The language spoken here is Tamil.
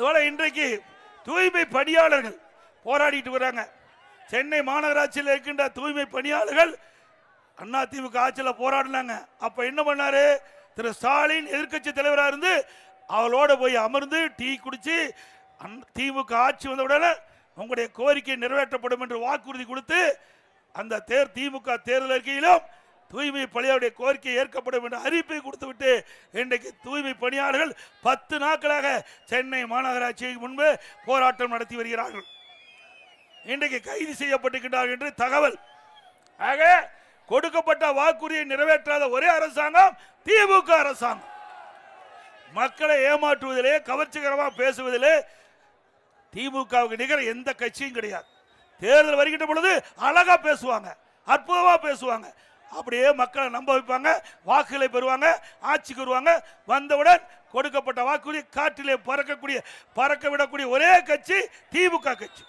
அதுபோல இன்றைக்கு தூய்மை பணியாளர்கள் போராடிட்டு வராங்க. சென்னை மாநகராட்சியில் இருக்கின்ற தூய்மை பணியாளர்கள் அதிமுக ஆட்சியில் போராடினாங்க. அப்ப என்ன பண்ணாரு திரு ஸ்டாலின், எதிர்கட்சி தலைவராக இருந்து அவளோட போய் அமர்ந்து டீ குடிச்சு திமுக ஆட்சி வந்தவுடனே உங்களுடைய கோரிக்கை நிறைவேற்றப்படும் என்று வாக்குறுதி கொடுத்து அந்த திமுக தேர்தல் அறிக்கையிலும் தூய்மை பணியாளருடைய கோரிக்கை ஏற்கப்படும் என்ற அறிவிப்பை கொடுத்துவிட்டு இன்றைக்கு தூய்மை பணியாளர்கள் 10 நாட்களாக சென்னை மாநகராட்சிக்கு முன்பு போராட்டம் நடத்தி வருகிறார்கள். இன்றைக்கு கைது செய்யப்பட்டிருக்கிறார்கள் என்று தகவல். ஆக கொடுக்கப்பட்ட வாக்குறுதியை நிறைவேற்றாத ஒரே அரசாங்கம் திமுக அரசாங்கம். மக்களை ஏமாற்றுவதிலே, கவர்ச்சிகரமாக பேசுவதிலே திமுகவுக்கு நிகர எந்த கட்சியும் கிடையாது. தேர்தல் வருகின்ற பொழுது அழகா பேசுவாங்க, அற்புதமா பேசுவாங்க, அப்படியே மக்களை நம்ப வைப்பாங்க, வாக்குகளை பெறுவாங்க, ஆட்சிக்கு வருவாங்க. வந்தவுடன் கொடுக்கப்பட்ட வாக்குறுதி காற்றிலே பறக்க விடக்கூடிய ஒரே கட்சி திமுக கட்சி.